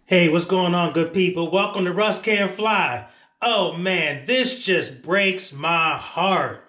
Hey, what's going on, good people? Welcome to Russ Can Fly. Oh man, this just breaks my heart.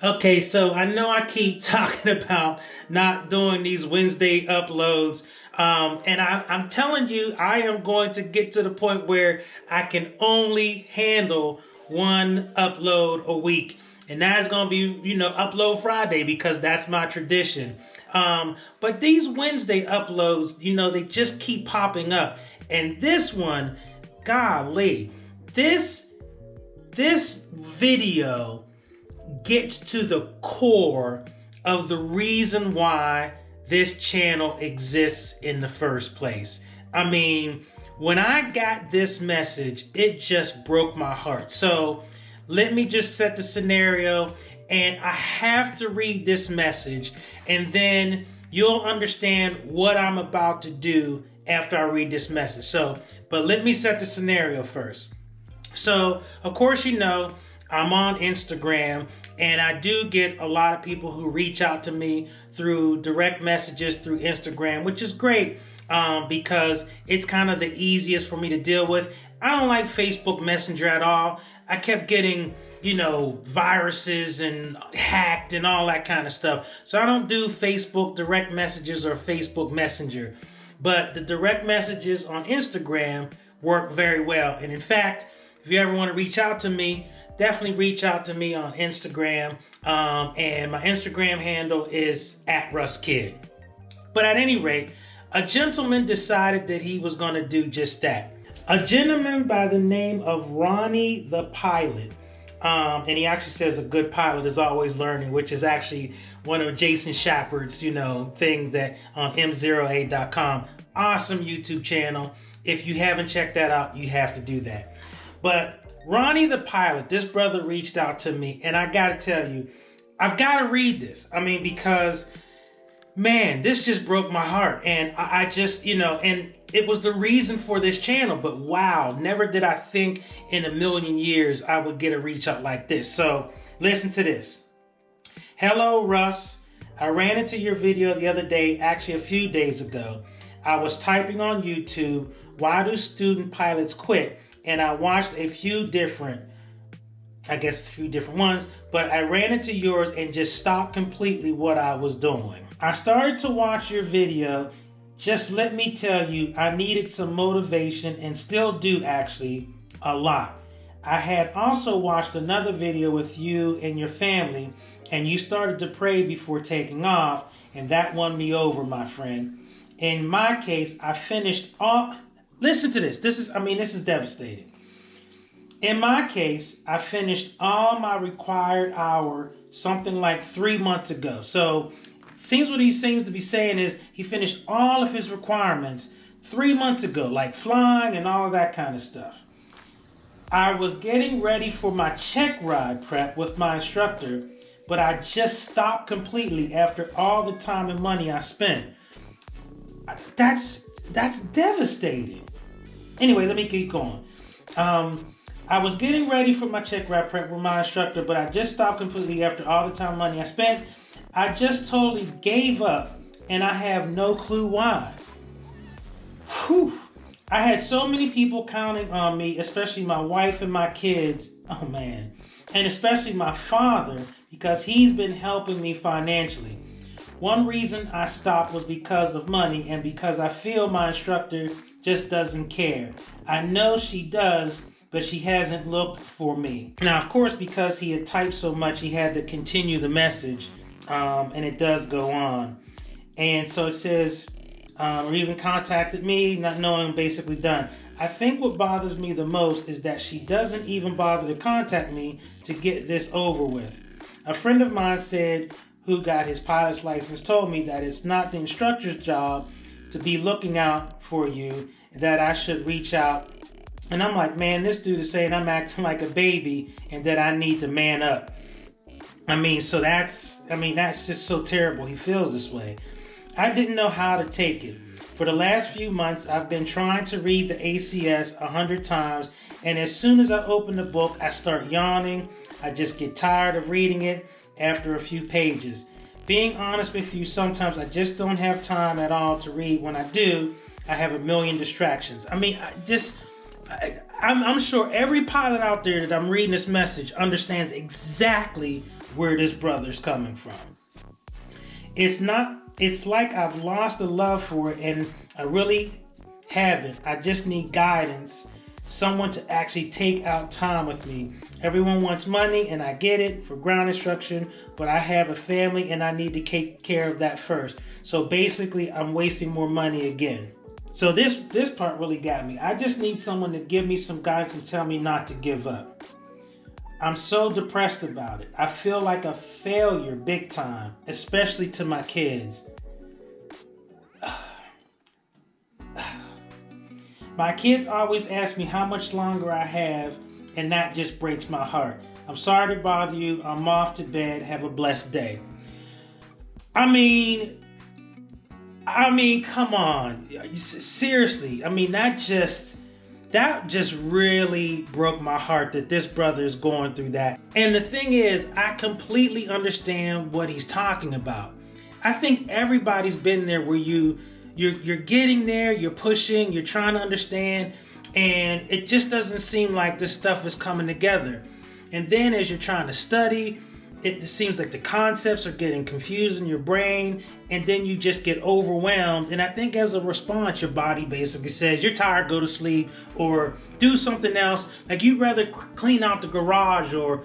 Okay, so I know I keep talking about not doing these Wednesday uploads. And I'm telling you, I am going to get to the point where I can only handle one upload a week. And that's going to be, Upload Friday because that's my tradition. But these Wednesday uploads, they just keep popping up. And this one, golly, this video gets to the core of the reason why this channel exists in the first place. I mean, when I got this message, it just broke my heart. So let me just set the scenario, and I have to read this message, and then you'll understand what I'm about to do after I read this message. But let me set the scenario first. So, of course, I'm on Instagram, and I do get a lot of people who reach out to me through direct messages through Instagram, which is great because it's kind of the easiest for me to deal with. I don't like Facebook Messenger at all. I kept getting, viruses and hacked and all that kind of stuff. So I don't do Facebook direct messages or Facebook Messenger. But the direct messages on Instagram work very well. And in fact, if you ever want to reach out to me, definitely reach out to me on Instagram. And my Instagram handle is @RussKid. But at any rate, a gentleman decided that he was going to do just that. A gentleman by the name of Ronnie the pilot. And he actually says a good pilot is always learning, which is actually one of Jason Shepard's, things that on m0a.com. Awesome YouTube channel. If you haven't checked that out, you have to do that. But Ronnie the pilot, this brother reached out to me, and I got to tell you, I've got to read this. I mean, because, man, this just broke my heart. And I just, and it was the reason for this channel. But wow, never did I think in a million years I would get a reach out like this. So listen to this. Hello, Russ. I ran into your video the other day, actually a few days ago. I was typing on YouTube, why do student pilots quit? And I watched a few different ones, but I ran into yours and just stopped completely what I was doing. I started to watch your video. Just let me tell you, I needed some motivation and still do actually a lot. I had also watched another video with you and your family, and you started to pray before taking off, and that won me over, my friend. In my case, I finished all... Listen to this. This is devastating. In my case, I finished all my required hour something like 3 months ago. So, seems what he seems to be saying is he finished all of his requirements 3 months ago, like flying and all of that kind of stuff. I was getting ready for my check ride prep with my instructor, but I just stopped completely after all the time and money I spent. That's devastating. Anyway, let me keep going. I was getting ready for my check ride prep with my instructor, but I just stopped completely after all the time and money I spent. I just totally gave up, and I have no clue why. Whew. I had so many people counting on me, especially my wife and my kids. Oh man. And especially my father, because he's been helping me financially. One reason I stopped was because of money and because I feel my instructor just doesn't care. I know she does, but she hasn't looked for me. Now, of course, because he had typed so much, he had to continue the message, and it does go on. And so it says, or even contacted me, not knowing, basically done. I think what bothers me the most is that she doesn't even bother to contact me to get this over with. A friend of mine said, who got his pilot's license, told me that it's not the instructor's job to be looking out for you, that I should reach out. And I'm like, man, this dude is saying I'm acting like a baby and that I need to man up. That's just so terrible. He feels this way. I didn't know how to take it. For the last few months, I've been trying to read the ACS 100 times, and as soon as I open the book, I start yawning. I just get tired of reading it, after a few pages. Being honest with you, sometimes I just don't have time at all to read. When I do, I have a million distractions. I mean, I'm sure every pilot out there that I'm reading this message understands exactly where this brother's coming from. It's like I've lost the love for it, and I really haven't. I just need guidance. Someone to actually take out time with me. Everyone wants money, and I get it for ground instruction, but I have a family and I need to take care of that first. So basically, I'm wasting more money again. So this part really got me. I just need someone to give me some guidance and tell me not to give up. I'm so depressed about it. I feel like a failure big time, especially to my kids. My kids always ask me how much longer I have, and that just breaks my heart. I'm sorry to bother you. I'm off to bed. Have a blessed day. I mean, come on. Seriously. I mean, that just really broke my heart that this brother is going through that. And the thing is, I completely understand what he's talking about. I think everybody's been there where you're getting there, you're pushing, you're trying to understand, and it just doesn't seem like this stuff is coming together. And then as you're trying to study, it seems like the concepts are getting confused in your brain, and then you just get overwhelmed. And I think as a response, your body basically says, you're tired, go to sleep, or do something else. Like you'd rather clean out the garage or,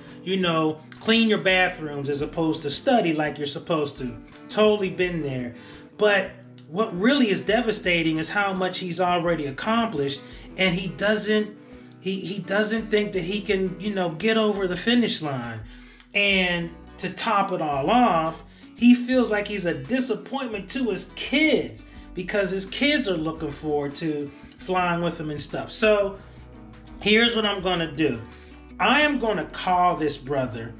clean your bathrooms as opposed to study like you're supposed to. Totally been there. But what really is devastating is how much he's already accomplished, and he doesn't think that he can, get over the finish line. And to top it all off, he feels like he's a disappointment to his kids because his kids are looking forward to flying with him and stuff. So here's what I'm going to do. I am going to call this brother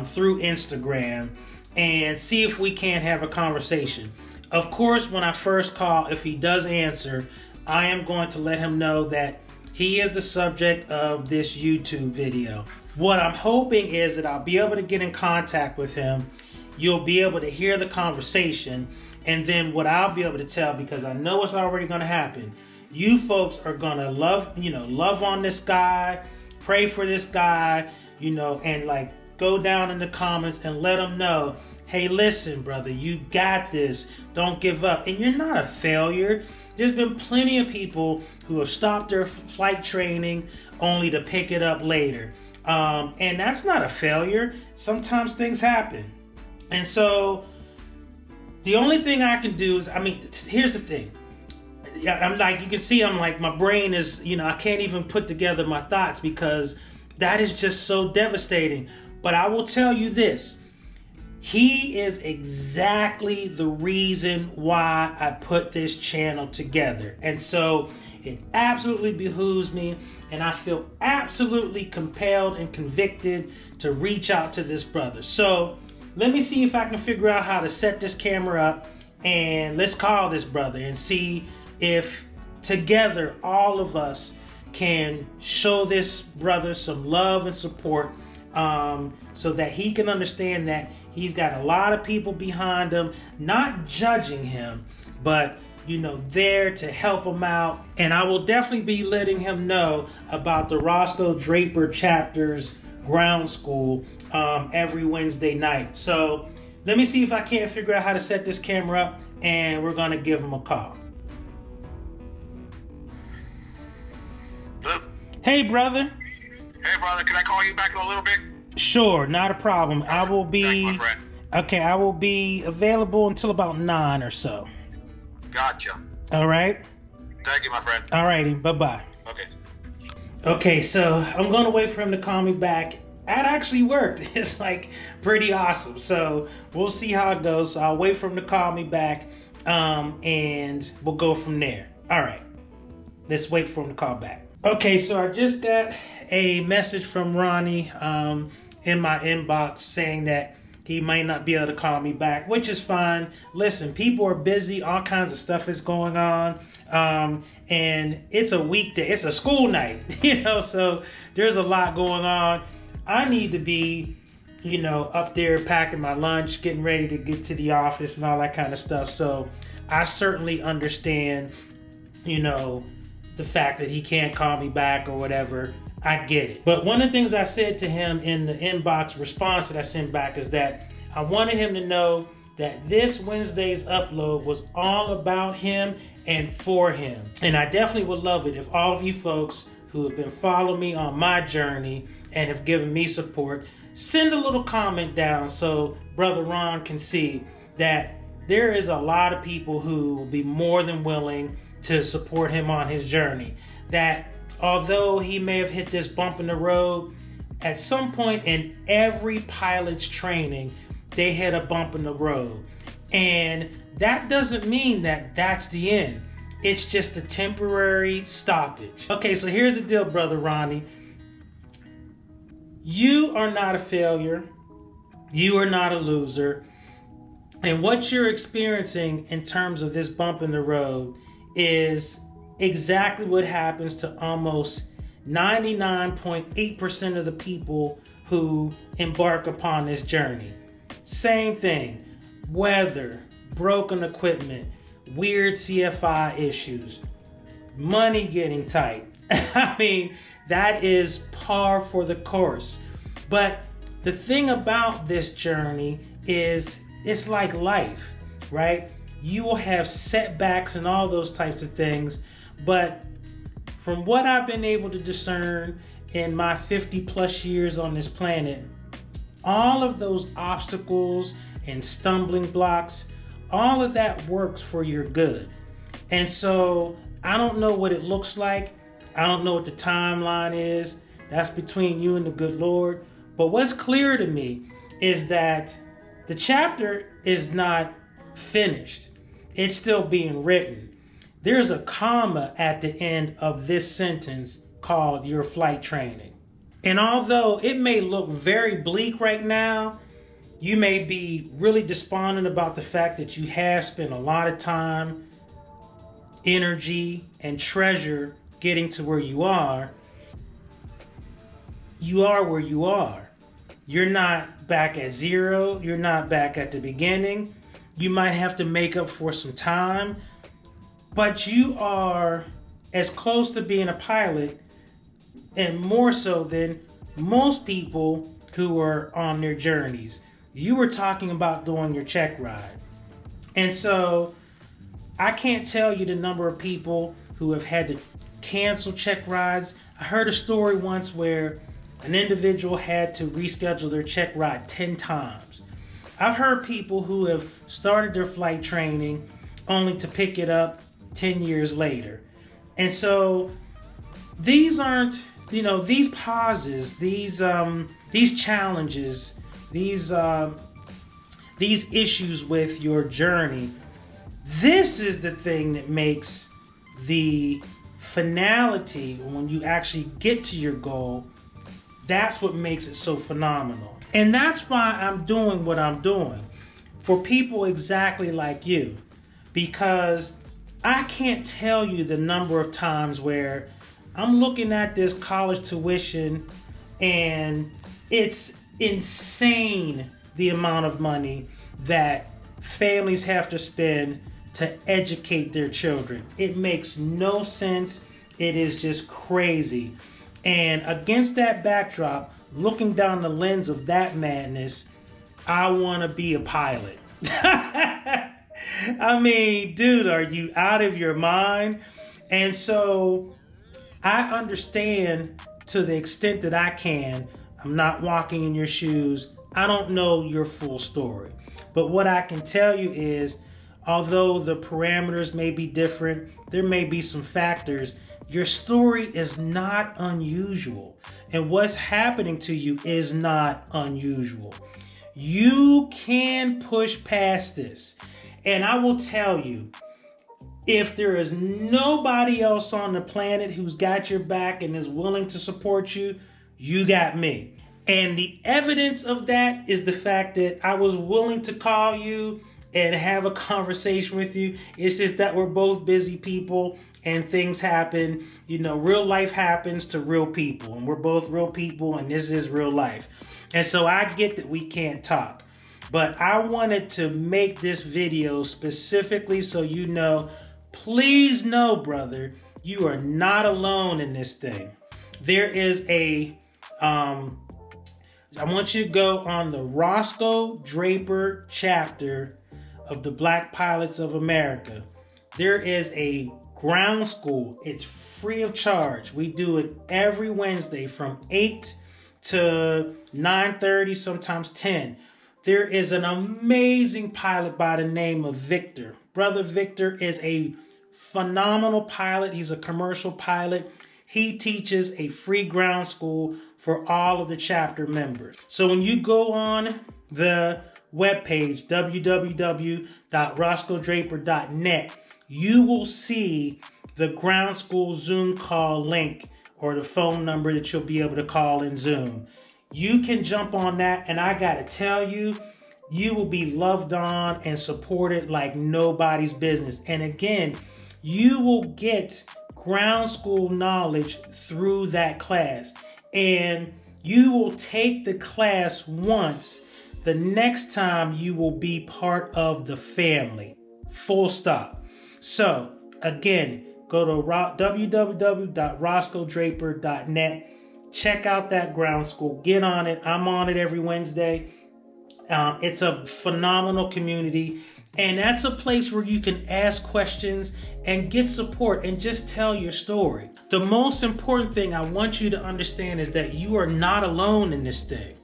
through Instagram and see if we can't have a conversation. Of course, when I first call, if he does answer, I am going to let him know that he is the subject of this YouTube video. What I'm hoping is that I'll be able to get in contact with him. You'll be able to hear the conversation. And then what I'll be able to tell, because I know it's already going to happen, you folks are going to love on this guy, pray for this guy, and go down in the comments and let him know, hey, listen, brother, you got this. Don't give up. And you're not a failure. There's been plenty of people who have stopped their flight training only to pick it up later. And that's not a failure. Sometimes things happen. And so the only thing I can do is, here's the thing. I'm like, you can see I'm like, my brain is, I can't even put together my thoughts because that is just so devastating. But I will tell you this. He is exactly the reason why I put this channel together. And so it absolutely behooves me, and I feel absolutely compelled and convicted to reach out to this brother. So let me see if I can figure out how to set this camera up, and let's call this brother and see if together all of us can show this brother some love and support, so that he can understand that he's got a lot of people behind him, not judging him, but there to help him out. And I will definitely be letting him know about the Roscoe Draper Chapter's ground school every Wednesday night. So let me see if I can't figure out how to set this camera up, and we're going to give him a call. Hello? Hey, brother. Hey, brother, can I call you back in a little bit? Sure, not a problem. I will be... Thanks, my friend. Okay, I will be available until about 9 or so. Gotcha. All right? Thank you, my friend. All righty, bye-bye. Okay. Okay, so I'm going to wait for him to call me back. That actually worked. It's pretty awesome. So we'll see how it goes. So I'll wait for him to call me back, and we'll go from there. All right. Let's wait for him to call back. Okay, so I just got a message from Ronnie in my inbox saying that he might not be able to call me back, which is fine. Listen, people are busy. All kinds of stuff is going on. And it's a weekday. It's a school night, so there's a lot going on. I need to be up there packing my lunch, getting ready to get to the office and all that kind of stuff. So I certainly understand, the fact that he can't call me back or whatever. I get it. But one of the things I said to him in the inbox response that I sent back is that I wanted him to know that this Wednesday's upload was all about him and for him. And I definitely would love it if all of you folks who have been following me on my journey and have given me support, send a little comment down so Brother Ron can see that there is a lot of people who will be more than willing to support him on his journey. That although he may have hit this bump in the road, at some point in every pilot's training, they hit a bump in the road. And that doesn't mean that that's the end. It's just a temporary stoppage. Okay, so here's the deal, Brother Ronnie. You are not a failure. You are not a loser. And what you're experiencing in terms of this bump in the road is exactly what happens to almost 99.8% of the people who embark upon this journey. Same thing. Weather, broken equipment, weird CFI issues, money getting tight. I mean, that is par for the course. But the thing about this journey is it's like life, right? You will have setbacks and all those types of things. But from what I've been able to discern in my 50 plus years on this planet, all of those obstacles and stumbling blocks, all of that works for your good. And so I don't know what it looks like. I don't know what the timeline is. That's between you and the good Lord. But what's clear to me is that the chapter is not finished. It's still being written. There's a comma at the end of this sentence called your flight training. And although it may look very bleak right now, you may be really despondent about the fact that you have spent a lot of time, energy, and treasure getting to where you are. You are where you are. You're not back at zero. You're not back at the beginning. You might have to make up for some time, but you are as close to being a pilot and more so than most people who are on their journeys. You were talking about doing your check ride. And so I can't tell you the number of people who have had to cancel check rides. I heard a story once where an individual had to reschedule their check ride 10 times. I've heard people who have started their flight training only to pick it up 10 years later. And so these aren't, these pauses, these challenges, these issues with your journey, this is the thing that makes the finality when you actually get to your goal. That's what makes it so phenomenal. And that's why I'm doing what I'm doing for people exactly like you, because I can't tell you the number of times where I'm looking at this college tuition and it's insane the amount of money that families have to spend to educate their children. It makes no sense. It is just crazy. And against that backdrop, looking down the lens of that madness, I want to be a pilot. I mean, dude, are you out of your mind? And so I understand to the extent that I can. I'm not walking in your shoes. I don't know your full story. But what I can tell you is, although the parameters may be different, there may be some factors, your story is not unusual. And what's happening to you is not unusual. You can push past this. And I will tell you, if there is nobody else on the planet who's got your back and is willing to support you, you got me. And the evidence of that is the fact that I was willing to call you and have a conversation with you. It's just that we're both busy people and things happen. You know, real life happens to real people, and we're both real people, and this is real life. And so I get that we can't talk, but I wanted to make this video specifically so you know, please know, brother, you are not alone in this thing. There is a, I want you to go on the Roscoe Draper chapter of the Black Pilots of America. There is a ground school. It's free of charge. We do it every Wednesday from 8 to 9:30, sometimes 10. There is an amazing pilot by the name of Victor. Brother Victor is a phenomenal pilot. He's a commercial pilot. He teaches a free ground school for all of the chapter members. So when you go on the webpage, www.roscoedraper.net, you will see the ground school Zoom call link or the phone number that you'll be able to call in Zoom. You can jump on that, and I gotta tell you, you will be loved on and supported like nobody's business. And again, you will get ground school knowledge through that class. And you will take the class once. The next time you will be part of the family. Full stop. So again, go to www.roscoedraper.net. Check out that ground school. Get on it. I'm on it every Wednesday. It's a phenomenal community. And that's a place where you can ask questions and get support and just tell your story. The most important thing I want you to understand is that you are not alone in this thing.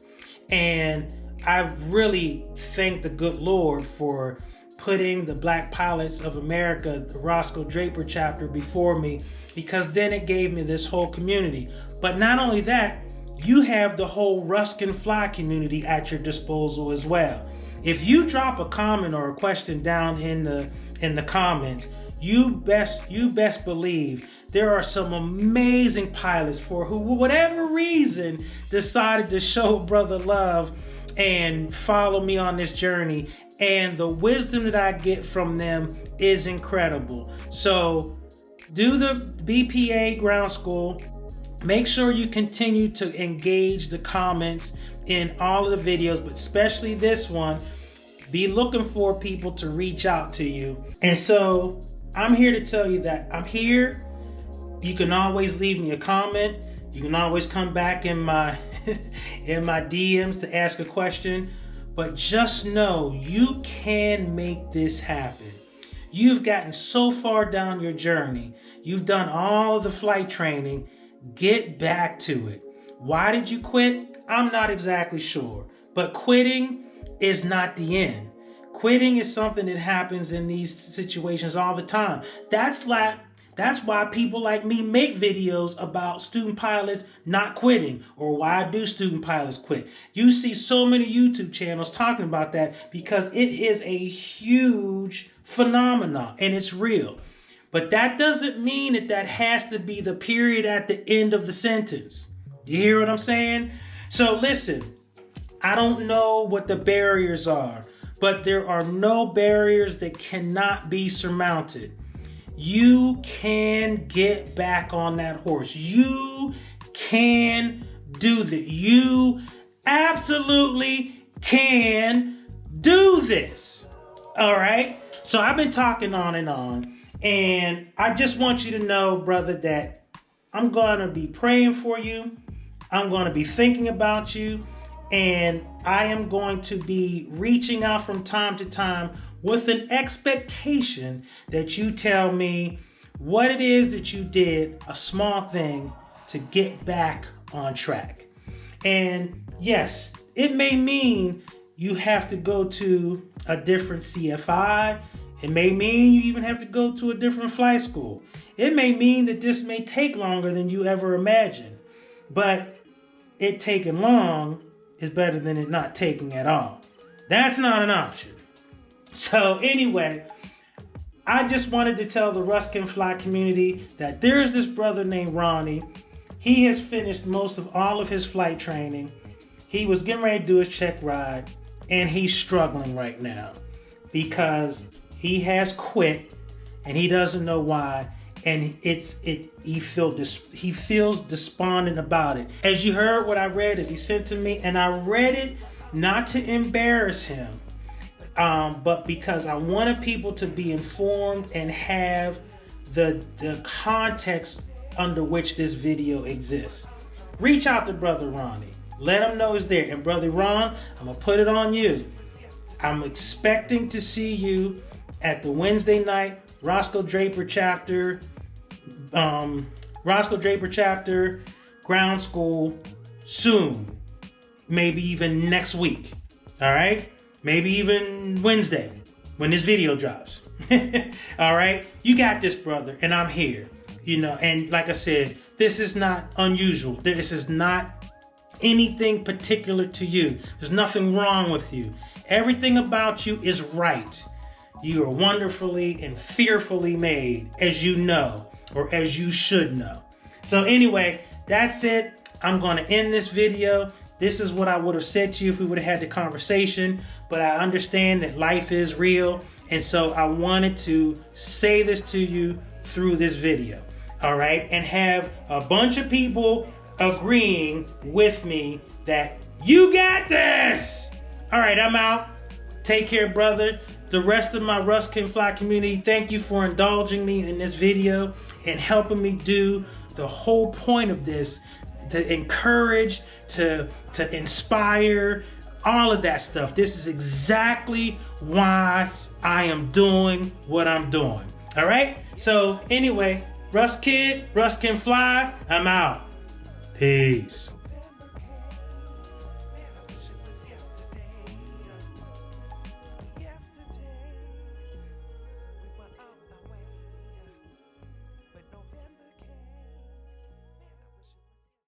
And I really thank the good Lord for putting the Black Pilots of America, the Roscoe Draper chapter, before me, because then it gave me this whole community. But not only that, you have the whole Russ Can Fly community at your disposal as well. If you drop a comment or a question down in the comments, you best believe there are some amazing pilots for who, whatever reason, decided to show brother love and follow me on this journey. And the wisdom that I get from them is incredible. So do the BPA ground school. Make sure you continue to engage the comments in all of the videos, but especially this one. Be looking for people to reach out to you. And so I'm here to tell you that I'm here. You can always leave me a comment. You can always come back in my in my DMs to ask a question. But just know you can make this happen. You've gotten so far down your journey. You've done all of the flight training. Get back to it. Why did you quit? I'm not exactly sure. But quitting is not the end. Quitting is something that happens in these situations all the time. That's why people like me make videos about student pilots not quitting, or why do student pilots quit. You see so many YouTube channels talking about that because it is a huge phenomenon and it's real. But that doesn't mean that has to be the period at the end of the sentence. You hear what I'm saying? So listen, I don't know what the barriers are, but there are no barriers that cannot be surmounted. You can get back on that horse. You can do this. You absolutely can do this. All right? So I've been talking on, and I just want you to know, brother, that I'm going to be praying for you. I'm going to be thinking about you. And I am going to be reaching out from time to time with an expectation that you tell me what it is that you did, a small thing, to get back on track. And yes, it may mean you have to go to a different CFI. It may mean you even have to go to a different flight school. It may mean that this may take longer than you ever imagined. But it taking long is better than it not taking at all. That's not an option. So anyway, I just wanted to tell the Russ Can Fly community that there's this brother named Ronnie. He has finished most of all of his flight training. He was getting ready to do his check ride, and he's struggling right now. because he has quit and he doesn't know why, and he feels despondent about it. As you heard, what I read is he sent to me, and I read it not to embarrass him, but because I wanted people to be informed and have the context under which this video exists. Reach out to Brother Ronnie. Let him know it's there. And Brother Ron, I'm going to put it on you. I'm expecting to see you at the Wednesday night Roscoe Draper chapter ground school soon. Maybe even next week. All right? Maybe even Wednesday when this video drops. All right? You got this, brother, and I'm here. You know, and like I said, this is not unusual. This is not anything particular to you. There's nothing wrong with you. Everything about you is right. You are wonderfully and fearfully made, as you know, or as you should know. So anyway, that's it. I'm going to end this video. This is what I would have said to you if we would have had the conversation, but I understand that life is real, and so I wanted to say this to you through this video. All right, and have a bunch of people agreeing with me that you got this. All right, I'm out. Take care, brother. The rest of my Russ Can Fly community, thank you for indulging me in this video and helping me do the whole point of this, to encourage, to inspire, all of that stuff. This is exactly why I am doing what I'm doing. All right, so anyway, Russ Kid, Russ Can Fly, I'm out. Peace.